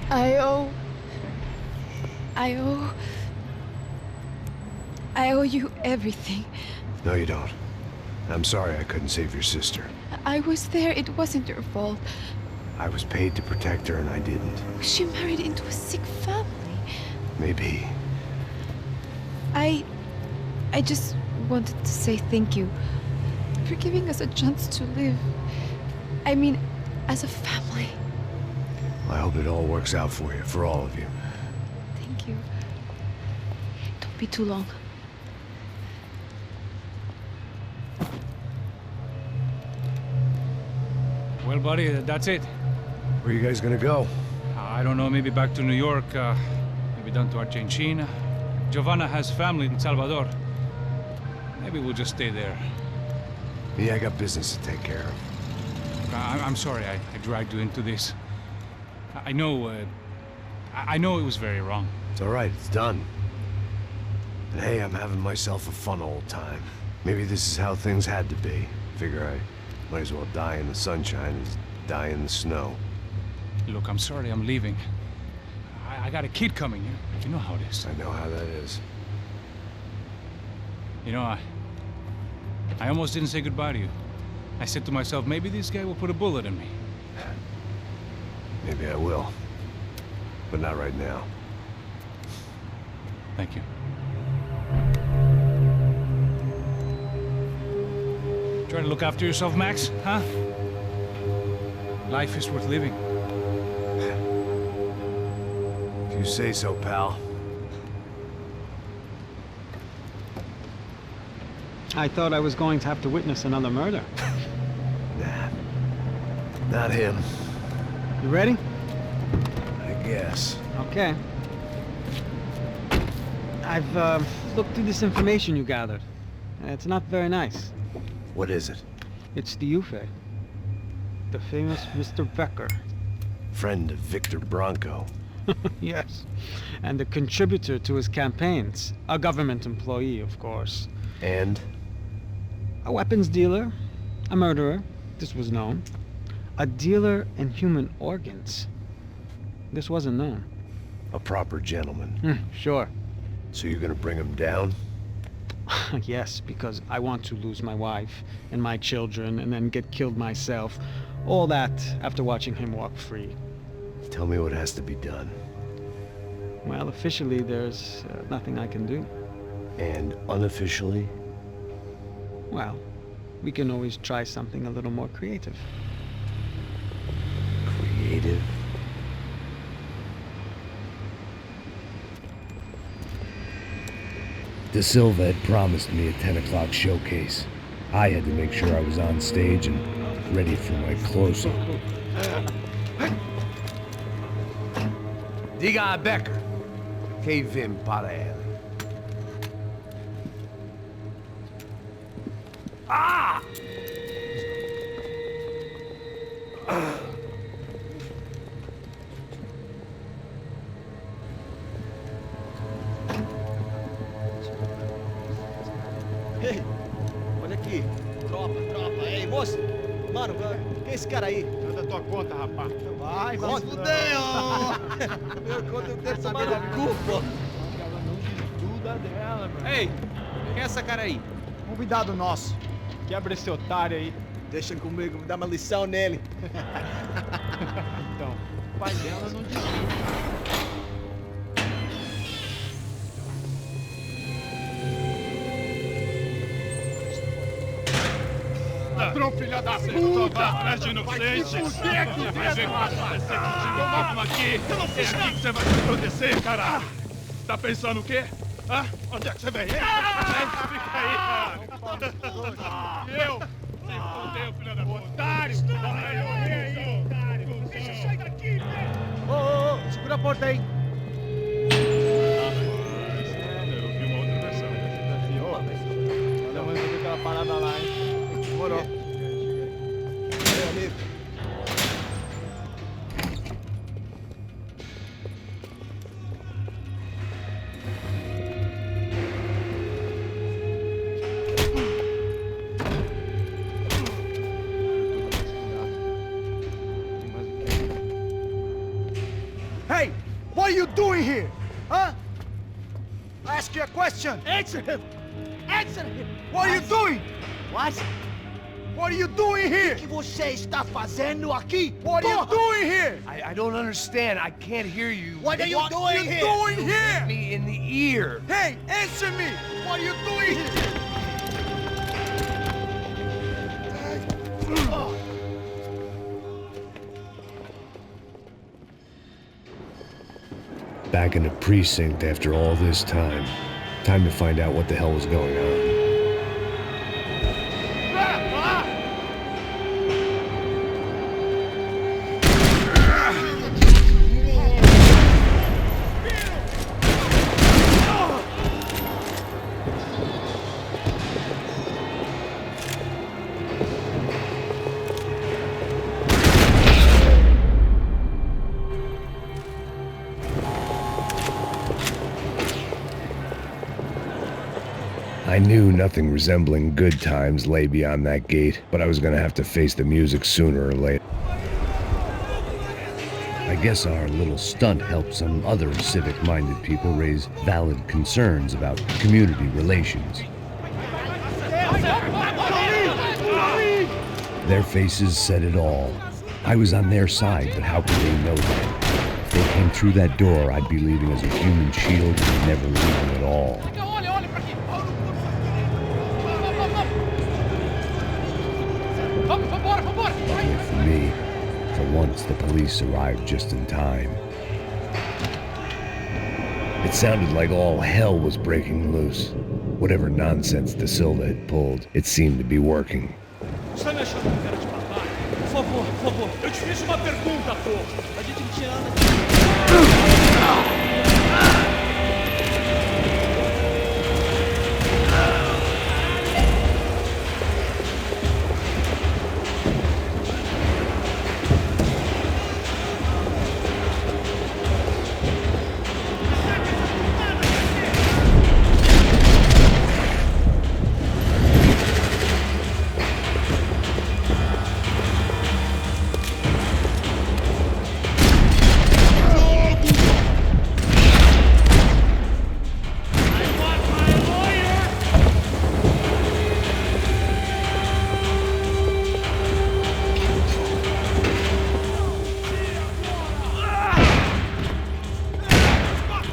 I owe... I owe... I owe you everything. No, you don't. I'm sorry I couldn't save your sister. I was there. It wasn't your fault. I was paid to protect her and I didn't. She married into a sick family. Maybe. I just wanted to say thank you for giving us a chance to live. I mean, as a family. I hope it all works out for you, for all of you. Thank you. Don't be too long. Well, buddy, that's it. Where are you guys gonna go? I don't know, maybe back to New York, maybe down to Argentina. Giovanna has family in Salvador. Maybe we'll just stay there. Yeah, I got business to take care of. I'm sorry I dragged you into this. I know it was very wrong. It's all right, it's done. And hey, I'm having myself a fun old time. Maybe this is how things had to be. Figure I might as well die in the sunshine as die in the snow. Look, I'm sorry I'm leaving. I got a kid coming, you know how it is. I know how that is. You know, I almost didn't say goodbye to you. I said to myself, maybe this guy will put a bullet in me. Maybe I will. But not right now. Thank you. Try to look after yourself, Max, huh? Life is worth living. If you say so, pal. I thought I was going to have to witness another murder. Nah. Not him. You ready? I guess. Okay. I've looked through this information you gathered. It's not very nice. What is it? It's the UFE. The famous Mr. Becker. Friend of Victor Bronco. Yes. And a contributor to his campaigns. A government employee, of course. And? A weapons dealer. A murderer. This was known. A dealer in human organs. This wasn't known. A proper gentleman. Sure. So you're gonna bring him down? Yes, because I want to lose my wife and my children and then get killed myself. All that after watching him walk free. Tell me what has to be done. Well, officially there's nothing I can do. And unofficially? Well, we can always try something a little more creative. Creative? De Silva had promised me a 10 o'clock showcase. I had to make sure I was on stage and ready for my close-up. Diga a Becker que vim para ele. Ah! Ei, olha aqui. Tropa. Ei, moço. Mano, quem é esse cara aí? Manda tua conta, rapaz. Vai fudeu! Meu conta eu quero tomar no cu, pô. Ela não estuda dela, mano. Ei, quem é essa cara aí? Convidado nosso. Quebra esse otário aí. Deixa comigo, me dá uma lição nele. Então, o pai dela não desiste. Ladrão, filha da puta! Atrás de inocente! Vai ver como aparecer contigo mesmo aqui! É aqui que você vai se proteger, cara! Tá pensando o quê? Hã? Onde é que você vem? Fica aí, cara! Eu? Se fodeu, filha da puta! Otário! Vai morrer aí, otário! Deixa eu sair daqui, velho! Ô, segura a porta aí! Eu vi uma outra versão. Olha, mas eu vi aquela parada lá, hein? Demorou. Meu amigo. Hey! question! Answer him! Answer him! What are you doing? What? What are you doing here? O que você está fazendo aqui? What are you doing here? I don't understand. I can't hear you. What are you What are doing you here? doing here? Hit me in the ear. Hey, answer me! What are you doing here? Back in the precinct after all this time. Time to find out what the hell was going on. I knew nothing resembling good times lay beyond that gate, but I was gonna have to face the music sooner or later. I guess our little stunt helped some other civic-minded people raise valid concerns about community relations. Their faces said it all. I was on their side, but how could they know that? If they came through that door, I'd be leaving as a human shield and never leaving at all. Luckily for me, for once the police arrived just in time. It sounded like all hell was breaking loose. Whatever nonsense Da Silva had pulled, it seemed to be working. Está me achando com cara de babaca? Por favor, eu te fiz uma pergunta, pô. A gente não tinha nada.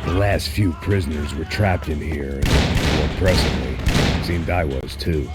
The last few prisoners were trapped in here, and more presently, it seemed I was too.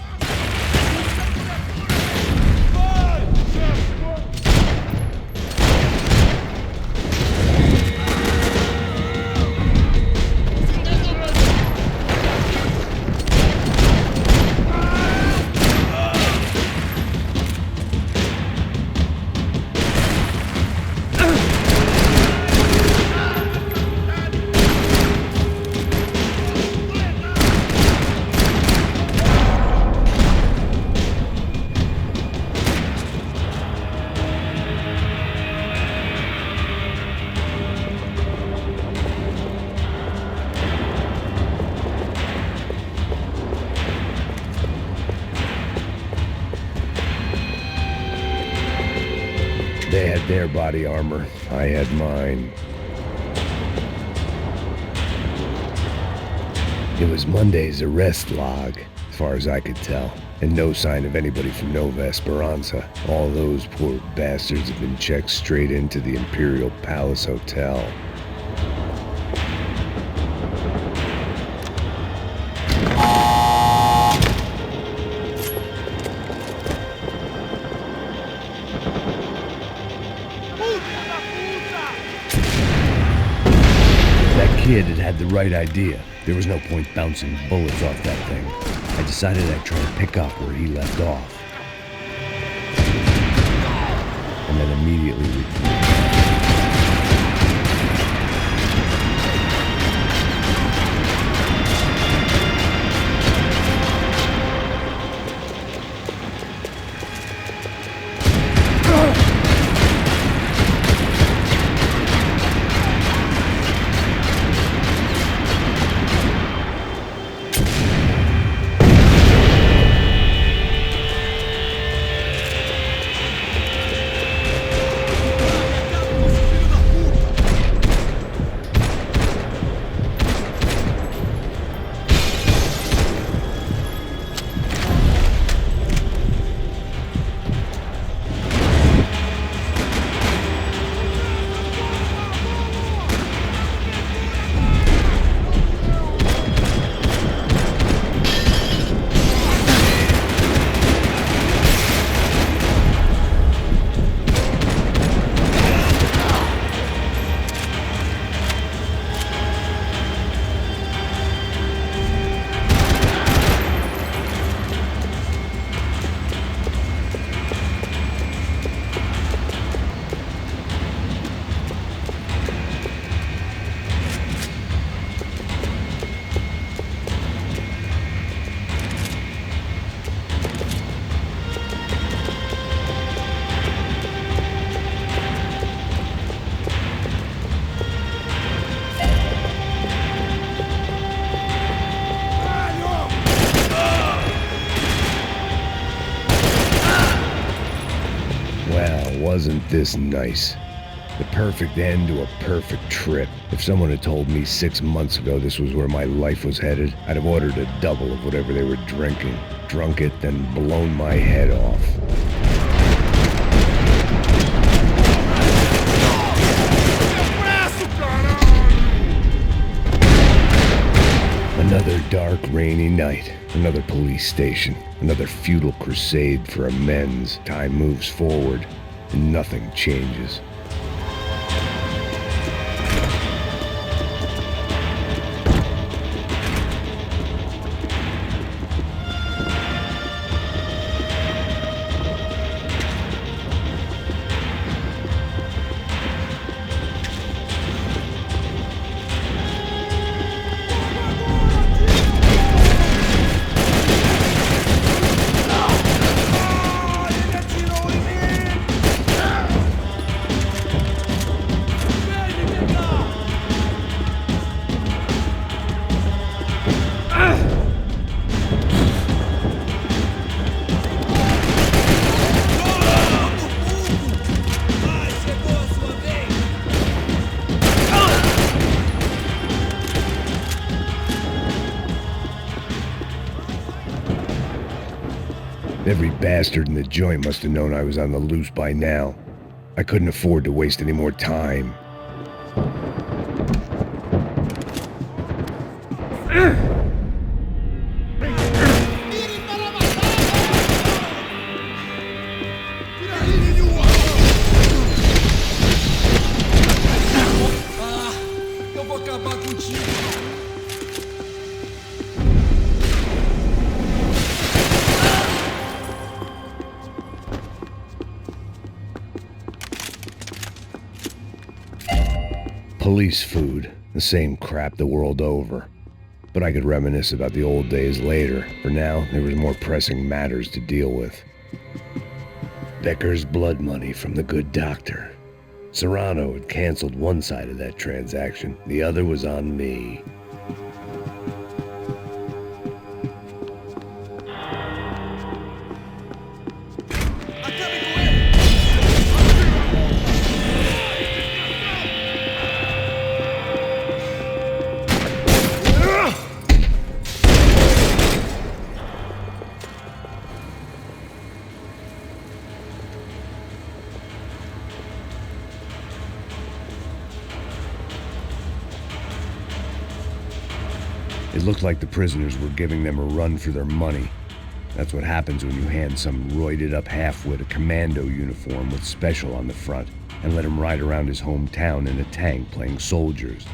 They had their body armor, I had mine. It was Monday's arrest log, as far as I could tell, and no sign of anybody from Nova Esperanza. All those poor bastards have been checked straight into the Imperial Palace Hotel. Kid had had the right idea. There was no point bouncing bullets off that thing. I decided I'd try to pick up where he left off. And then immediately wasn't this nice. The perfect end to a perfect trip. If someone had told me 6 months ago this was where my life was headed, I'd have ordered a double of whatever they were drinking, drunk it, then blown my head off. Another dark, rainy night. Another police station. Another futile crusade for amends. Time moves forward, and nothing changes. Every bastard in the joint must have known I was on the loose by now. I couldn't afford to waste any more time. Eu vou acabar contigo. Police food, the same crap the world over. But I could reminisce about the old days later. For now, there was more pressing matters to deal with. Becker's blood money from the good doctor. Serrano had canceled one side of that transaction. The other was on me. It looked like the prisoners were giving them a run for their money. That's what happens when you hand some roided-up halfwit a commando uniform with special on the front and let him ride around his hometown in a tank playing soldiers.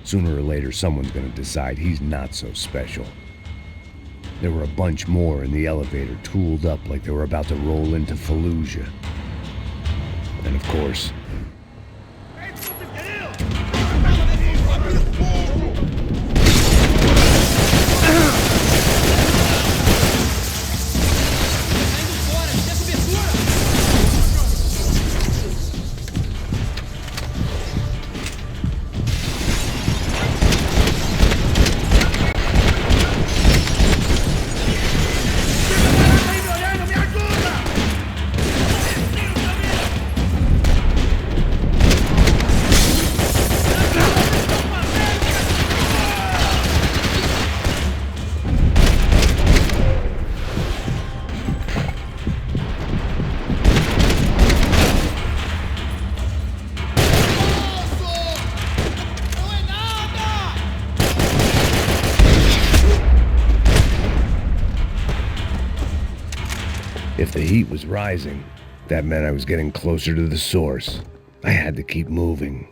Sooner or later, someone's gonna decide he's not so special. There were a bunch more in the elevator, tooled up like they were about to roll into Fallujah. And of course, if the heat was rising, that meant I was getting closer to the source. I had to keep moving.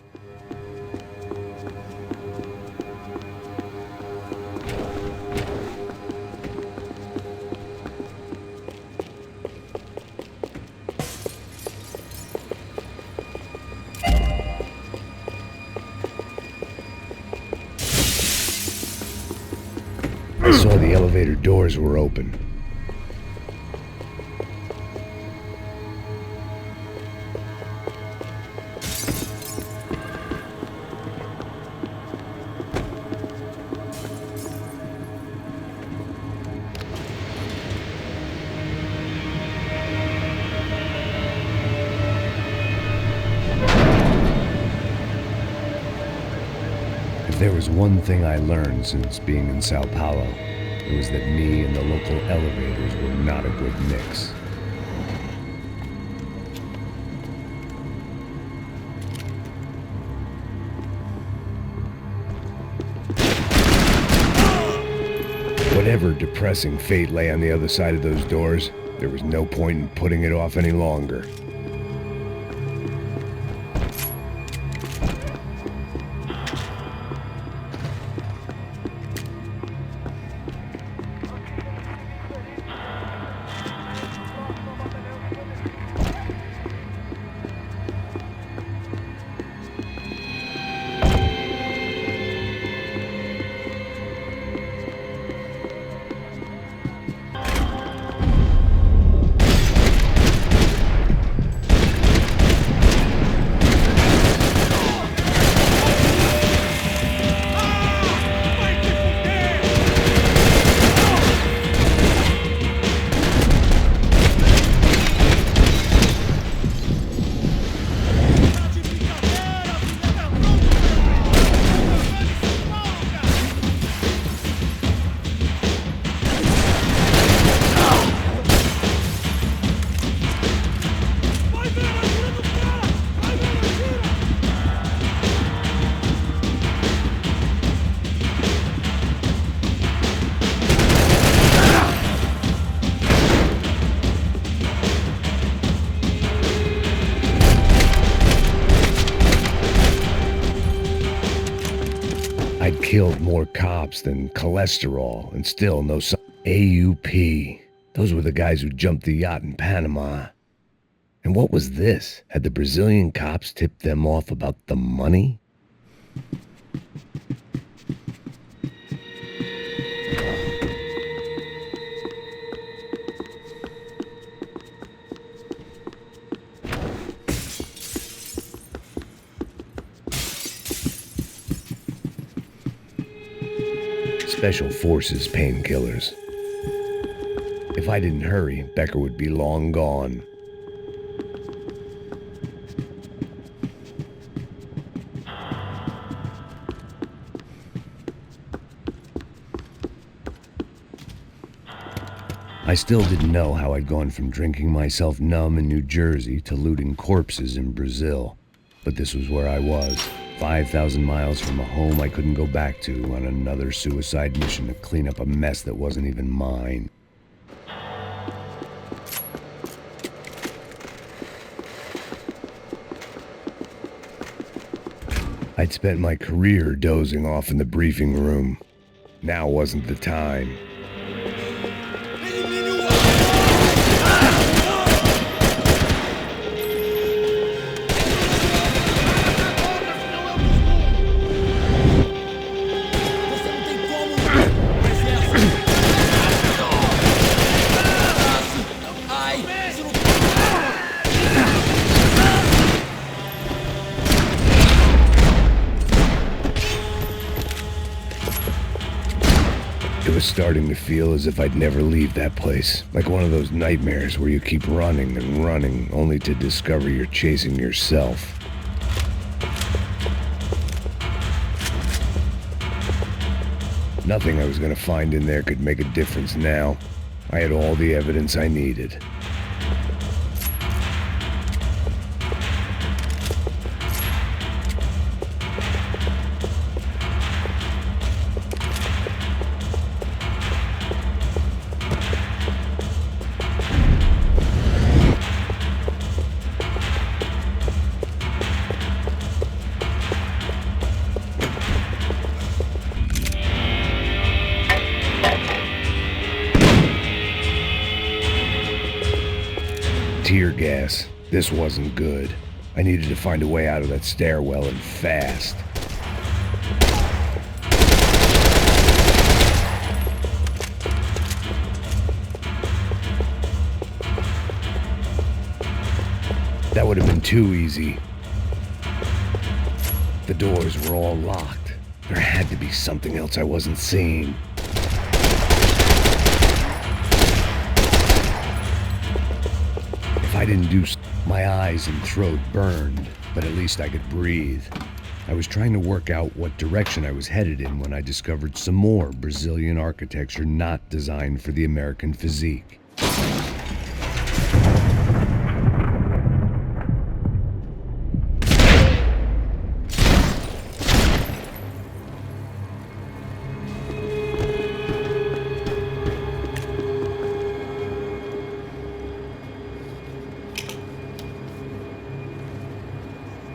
I saw the elevator doors were open. there was one thing I learned since being in Sao Paulo, it was that me and the local elevators were not a good mix. Whatever depressing fate lay on the other side of those doors, there was no point in putting it off any longer. I'd killed more cops than cholesterol, and still no sign. AUP. Those were the guys who jumped the yacht in Panama. And what was this? Had the Brazilian cops tipped them off about the money? Special Forces painkillers. If I didn't hurry, Becker would be long gone. I still didn't know how I'd gone from drinking myself numb in New Jersey to looting corpses in Brazil. But this was where I was. 5,000 miles from a home I couldn't go back to, on another suicide mission to clean up a mess that wasn't even mine. I'd spent my career dozing off in the briefing room. Now wasn't the time. It was starting to feel as if I'd never leave that place, like one of those nightmares where you keep running and running, only to discover you're chasing yourself. Nothing I was going to find in there could make a difference now. I had all the evidence I needed. Tear gas. This wasn't good. I needed to find a way out of that stairwell, and fast. That would have been too easy. The doors were all locked. There had to be something else I wasn't seeing. If I didn't do my eyes and throat burned, but at least I could breathe. I was trying to work out what direction I was headed in when I discovered some more Brazilian architecture not designed for the American physique.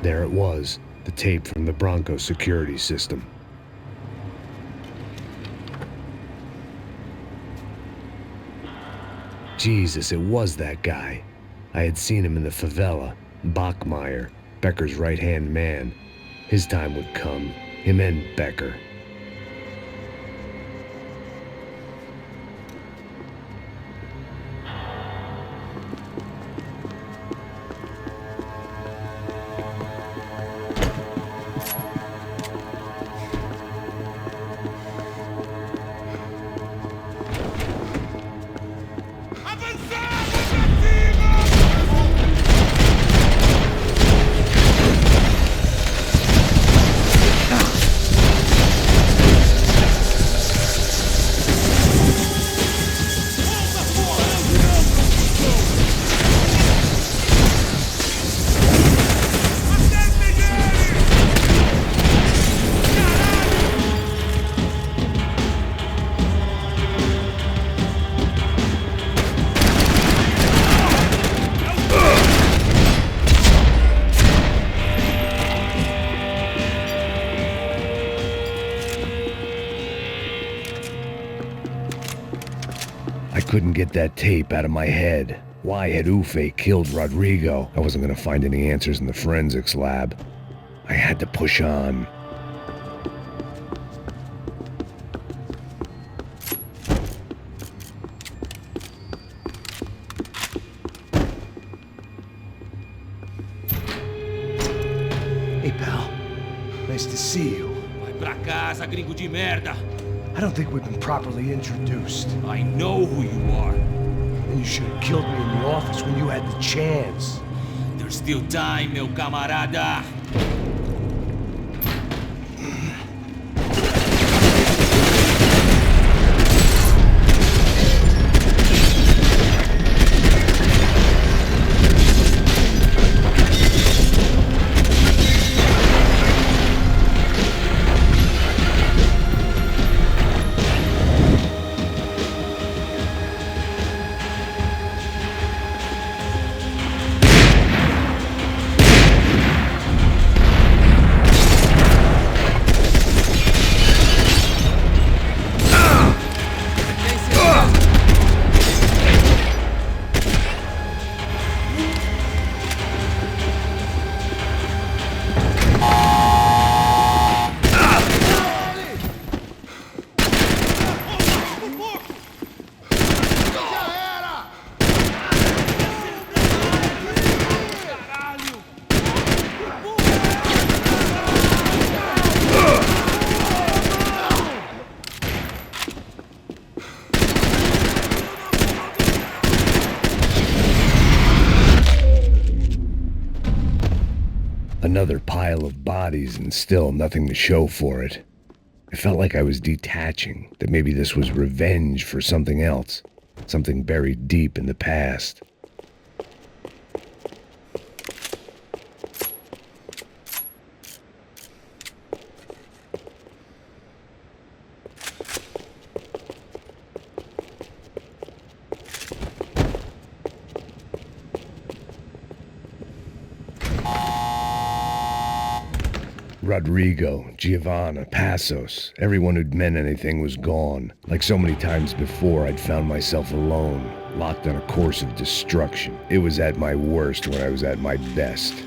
There it was, the tape from the Bronco security system. Jesus, it was that guy. I had seen him in the favela. Bachmeyer, Becker's right-hand man. His time would come, him and Becker. I couldn't get that tape out of my head. Why had Ufe killed Rodrigo? I wasn't gonna find any answers in the forensics lab. I had to push on. Hey, pal. Nice to see you. Vai pra casa, gringo de merda! I don't think we've been properly introduced. I know who you are. And you should have killed me in the office when you had the chance. There's still time, meu camarada! Another pile of bodies and still nothing to show for it. It felt like I was detaching, that maybe this was revenge for something else, something buried deep in the past. Rodrigo, Giovanna, Passos, everyone who'd meant anything was gone. Like so many times before, I'd found myself alone, locked on a course of destruction. It was at my worst when I was at my best.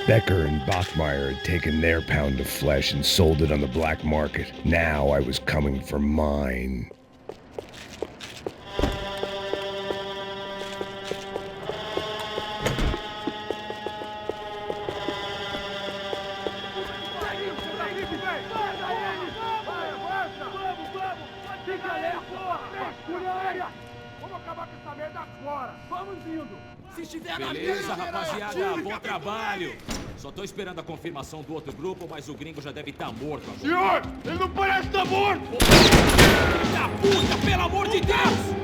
Becker and Bachmeyer had taken their pound of flesh and sold it on the black market. Now I was coming for mine. Beleza, rapaziada, bom trabalho. Só tô esperando a confirmação do outro grupo, mas o gringo já deve estar morto agora. Senhor, ele não parece estar morto! Da puta, pelo amor de Deus!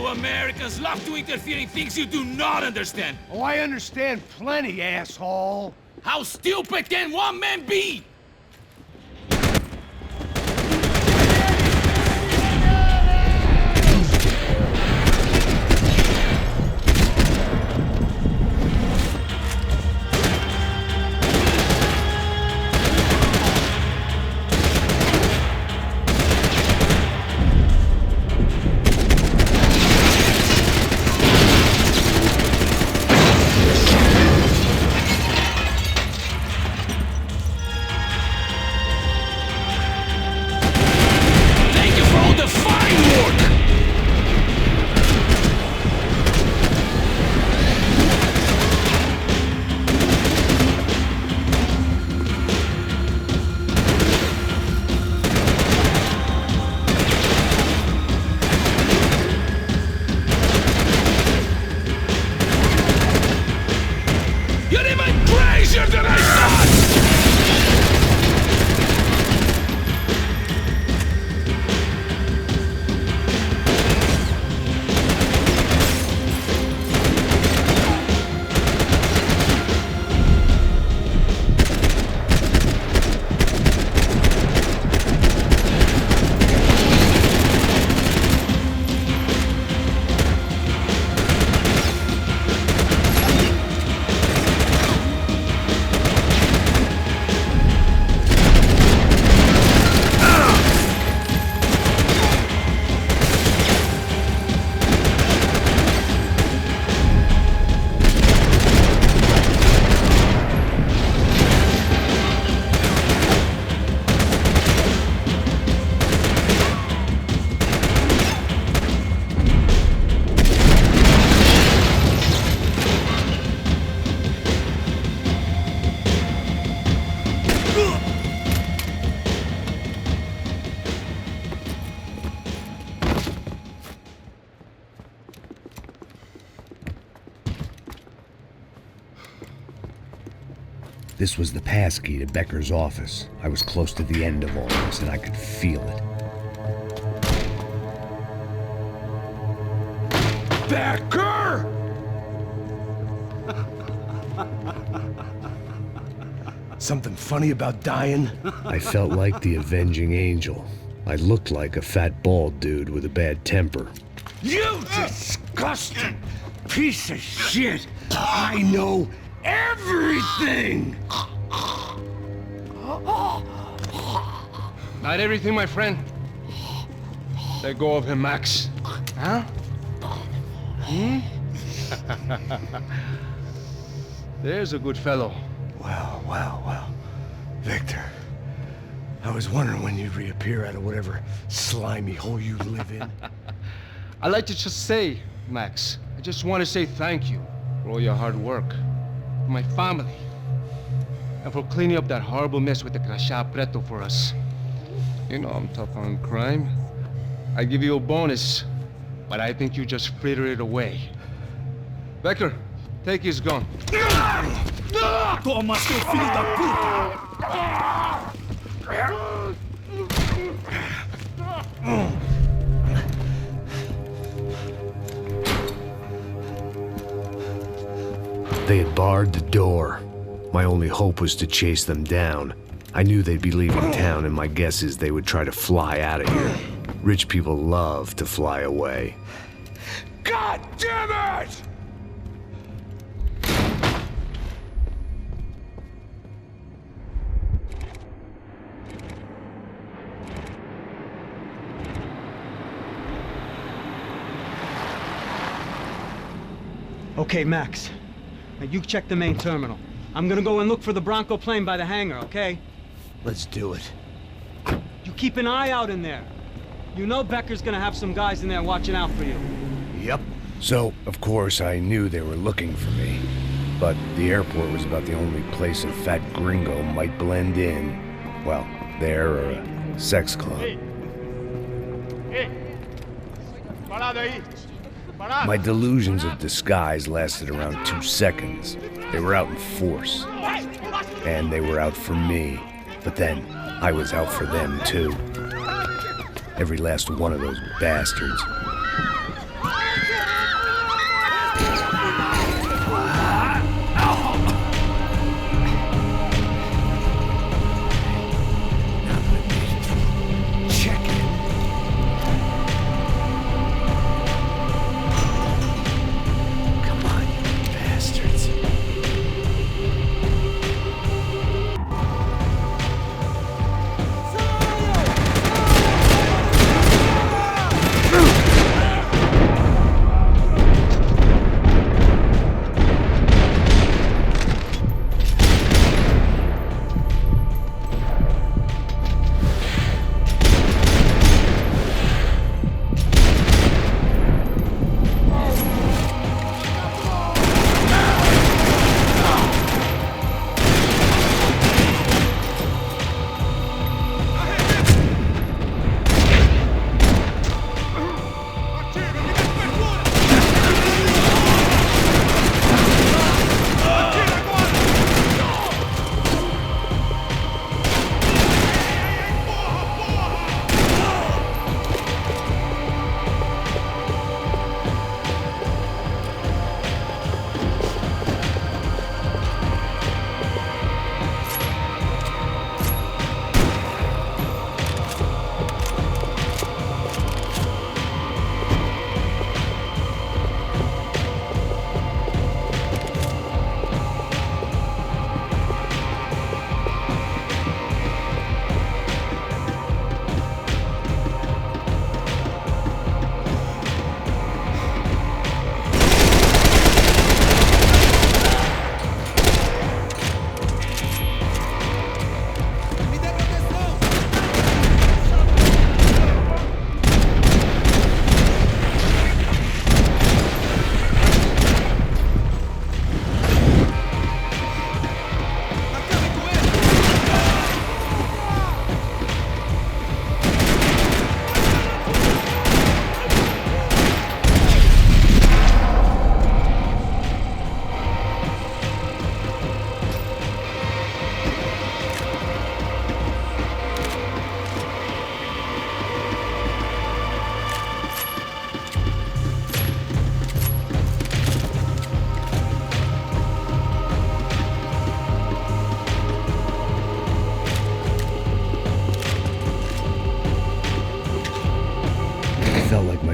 Americans love to interfere in things you do not understand. Oh, I understand plenty, asshole. How stupid can one man be? This was the passkey to Becker's office. I was close to the end of all this, and I could feel it. Becker! Something funny about dying? I felt like the avenging angel. I looked like a fat bald dude with a bad temper. You disgusting piece of shit! I know everything! Not everything, my friend. Let go of him, Max. Huh? Hmm? There's a good fellow. Well. Victor, I was wondering when you'd reappear out of whatever slimy hole you live in. I'd like to just say, Max, I just want to say thank you for all your hard work, for my family, and for cleaning up that horrible mess with the Crachá Preto for us. You know I'm tough on crime. I give you a bonus, but I think you just fritter it away. Becker, take his gun. Toma, seu filho da puta! They had barred the door. My only hope was to chase them down. I knew they'd be leaving town, and my guess is they would try to fly out of here. Rich people love to fly away. God damn it! Okay, Max. Now you check the main terminal. I'm gonna go and look for the Bronco plane by the hangar, okay? Let's do it. You keep an eye out in there. You know Becker's gonna have some guys in there watching out for you. Yep. So, of course, I knew they were looking for me. But the airport was about the only place a fat gringo might blend in. Well, there or a sex club. My delusions of disguise lasted around 2 seconds. They were out in force. And they were out for me. But then, I was out for them too. Every last one of those bastards.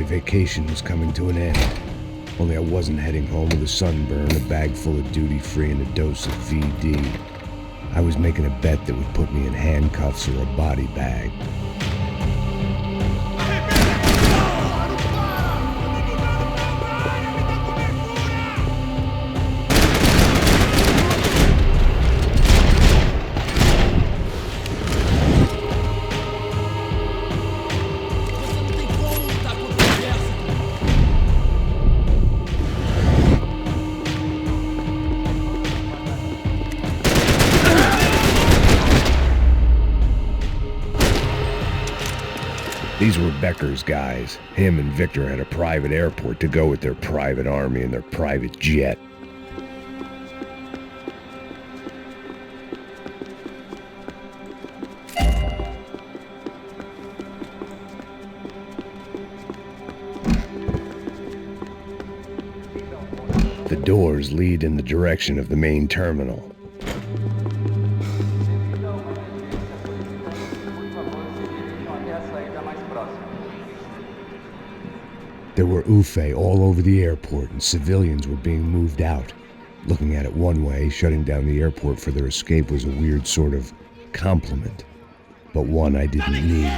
Vacation was coming to an end. Only I wasn't heading home with a sunburn, a bag full of duty-free, and a dose of VD. I was making a bet that would put me in handcuffs or a body bag. were Becker's guys. Him and Victor had a private airport to go with their private army and their private jet. The doors lead in the direction of the main terminal. There were UFE all over the airport, and civilians were being moved out. Looking at it one way, shutting down the airport for their escape was a weird sort of compliment, but one I didn't need.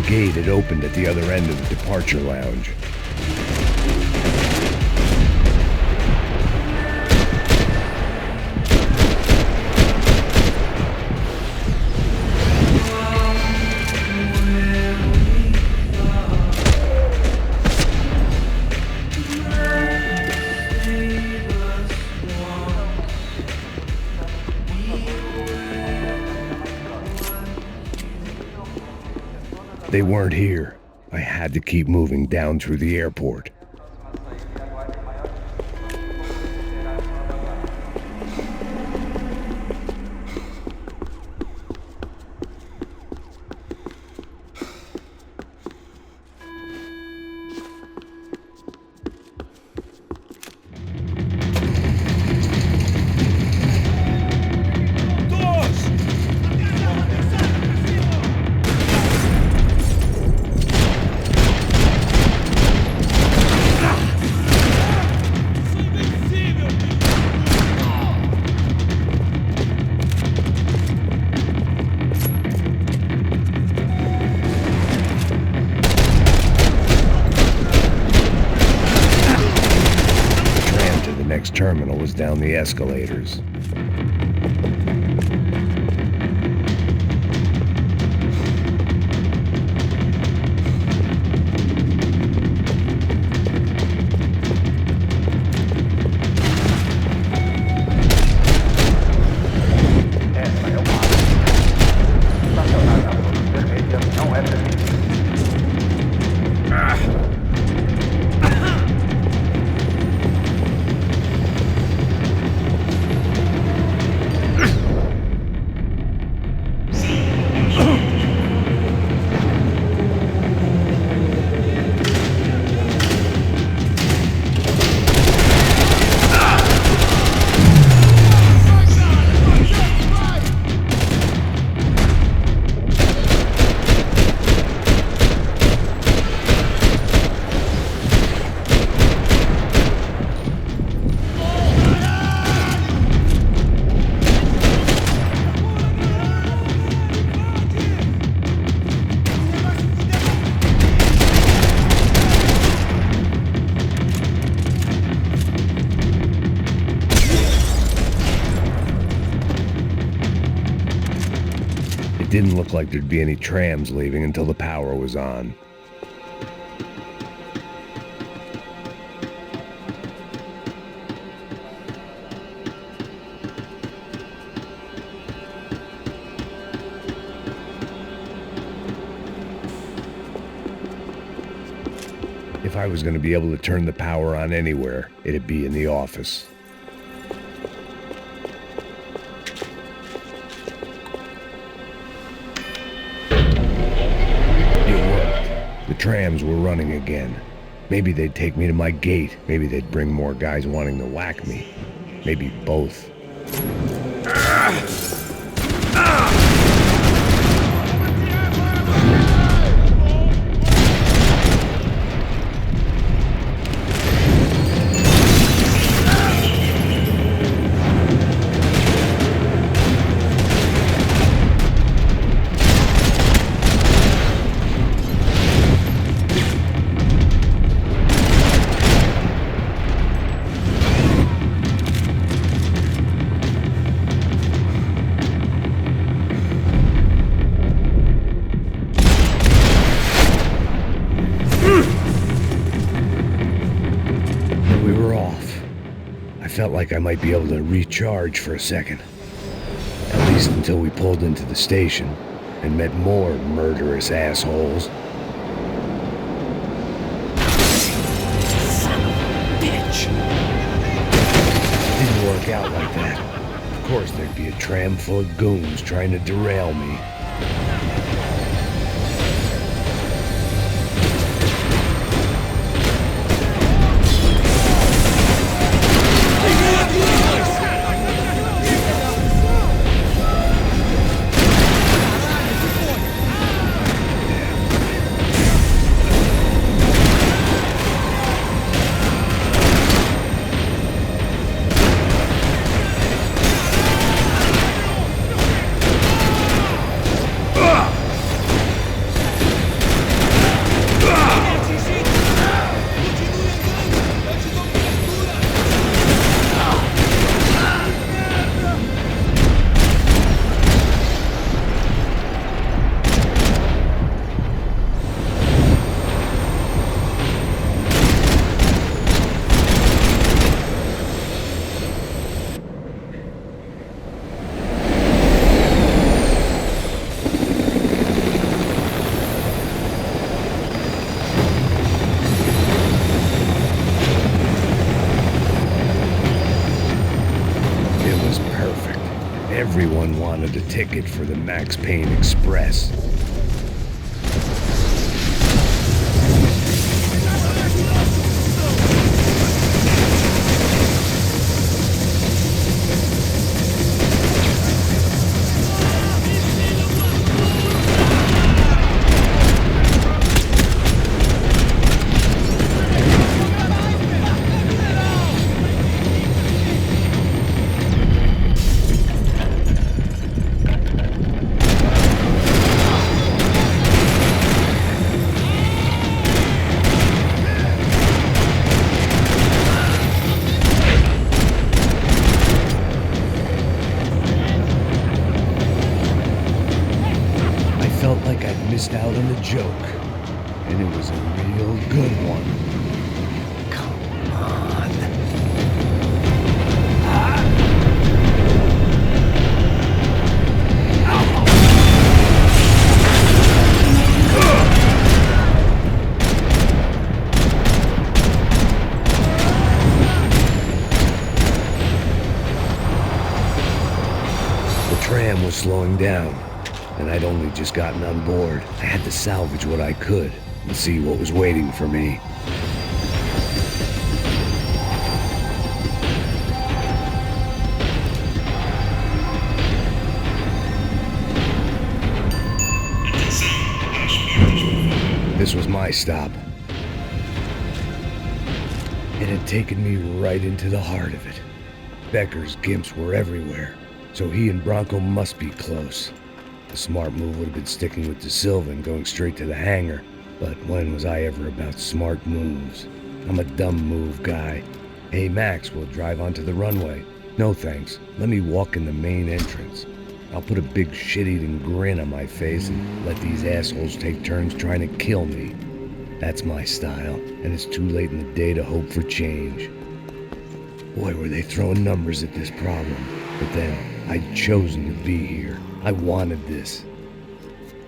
Gate had opened at the other end of the departure lounge. They weren't here. I had to keep moving down through the airport. next terminal was down the escalators. It didn't look like there'd be any trams leaving until the power was on. If I was going to be able to turn the power on anywhere, it'd be in the office. The trams were running again. Maybe they'd take me to my gate. Maybe they'd bring more guys wanting to whack me. Maybe both. Felt like I might be able to recharge for a second. At least until we pulled into the station and met more murderous assholes. Son of a bitch! Didn't work out like that. Of course there'd be a tram full of goons trying to derail me. Everyone wanted a ticket for the Max Payne Express. felt like I'd missed out on a joke. And it was a real good one. Come on. The tram was slowing down, and I'd only just gotten on board. I had to salvage what I could and see what was waiting for me. This was my stop. It had taken me right into the heart of it. Becker's gimps were everywhere, so he and Bronco must be close. The smart move would have been sticking with De Silva and going straight to the hangar, but when was I ever about smart moves? I'm a dumb move guy. Hey Max, we'll drive onto the runway. No thanks, let me walk in the main entrance. I'll put a big shit-eating grin on my face and let these assholes take turns trying to kill me. That's my style, and it's too late in the day to hope for change. Boy, were they throwing numbers at this problem. But then, I'd chosen to be here. I wanted this.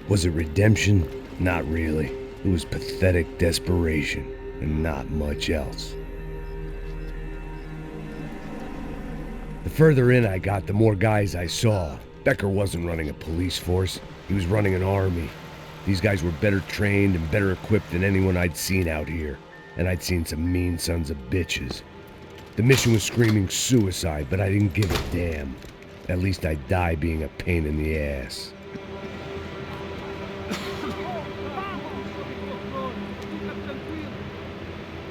Was it redemption? Not really. It was pathetic desperation, and not much else. The further in I got, the more guys I saw. Becker wasn't running a police force. He was running an army. These guys were better trained and better equipped than anyone I'd seen out here. And I'd seen some mean sons of bitches. The mission was screaming suicide, but I didn't give a damn. At least I'd die being a pain in the ass.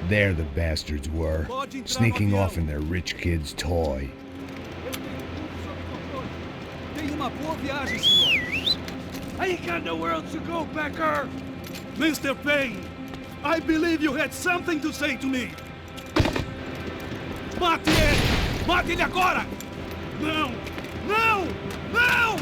There the bastards were, sneaking off in their rich kid's toy. I ain't got nowhere else to go, Becker! Mr. Payne, I believe you had something to say to me. Mate ele! Mate ele agora! Não! Não! Não!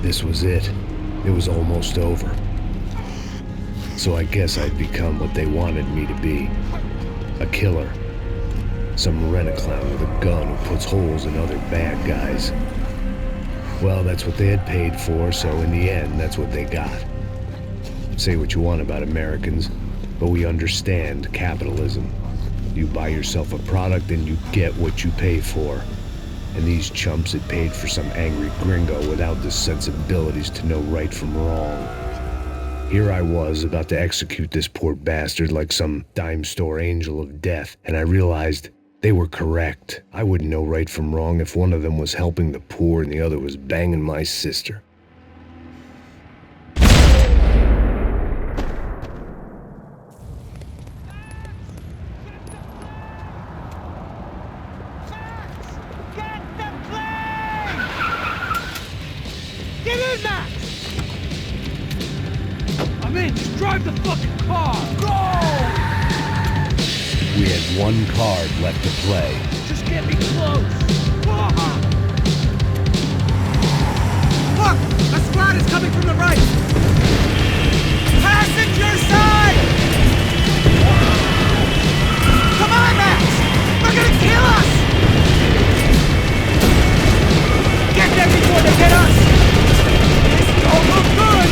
This was it. It was almost over. So I guess I'd become what they wanted me to be. A killer. Some rent-a-clown with a gun who puts holes in other bad guys. Well, that's what they had paid for, so in the end, that's what they got. Say what you want about Americans, but we understand capitalism. You buy yourself a product and you get what you pay for. And these chumps had paid for some angry gringo without the sensibilities to know right from wrong. Here I was, about to execute this poor bastard like some dime store angel of death, and I realized they were correct. I wouldn't know right from wrong if one of them was helping the poor and the other was banging my sister. in, Max! I'm in. Just drive the fucking car. Go! We had one card left to play. Just get me close. Look! A squad is coming from the right! Passenger side! Come on, Max! They're gonna kill us! Get them before they get us! This don't look good!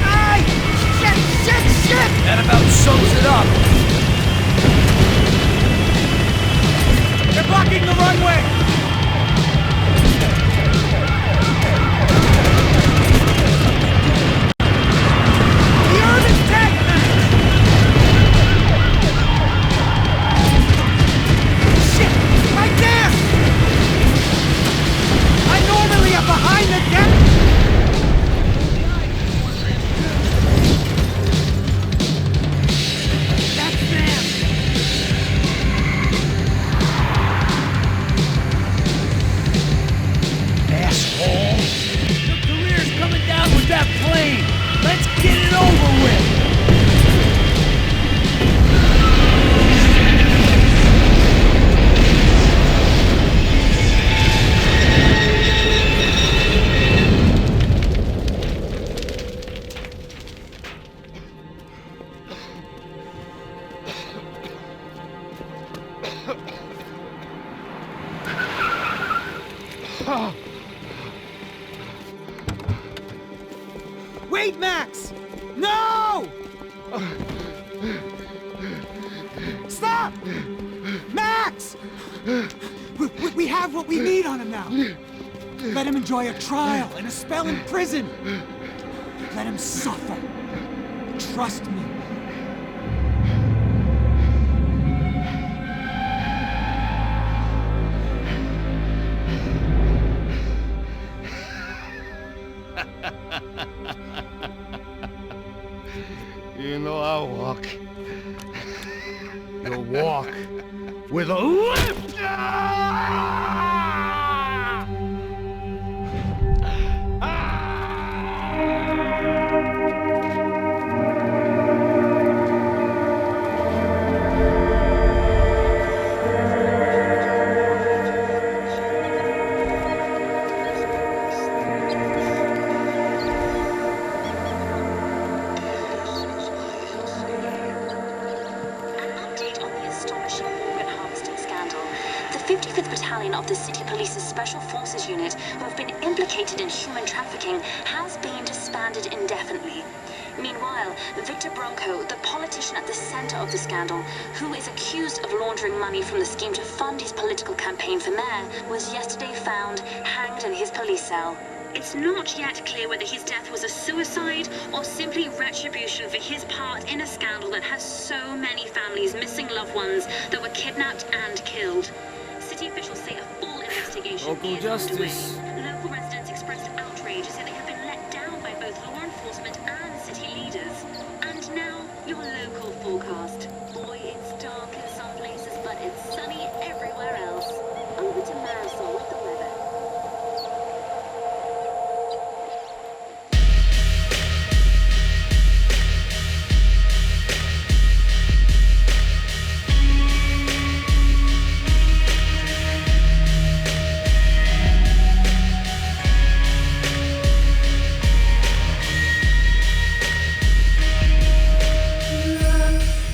Aye! Shit! That about sums it up! They're blocking the runway! The urban tank, Max! Shit! Right there! I normally am behind the deck! That's them! Asshole! The career's coming down with that plane! Let's get it over with! Wait, Max! No! Stop! Max! We have what we need on him now. Let him enjoy a trial and a spell in prison. Let him suffer. Trust me. You know I'll walk. You'll walk with a lift! The 55th Battalion of the City Police's Special Forces Unit, who have been implicated in human trafficking, has been disbanded indefinitely. Meanwhile, Victor Bronco, the politician at the center of the scandal, who is accused of laundering money from the scheme to fund his political campaign for mayor, was yesterday found hanged in his police cell. It's not yet clear whether his death was a suicide or simply retribution for his part in a scandal that has so many families missing loved ones that were kidnapped and killed. City officials say a full investigation is underway. Local residents expressed outrage, saying they have been let down by both law enforcement and city leaders. And now, your local forecast.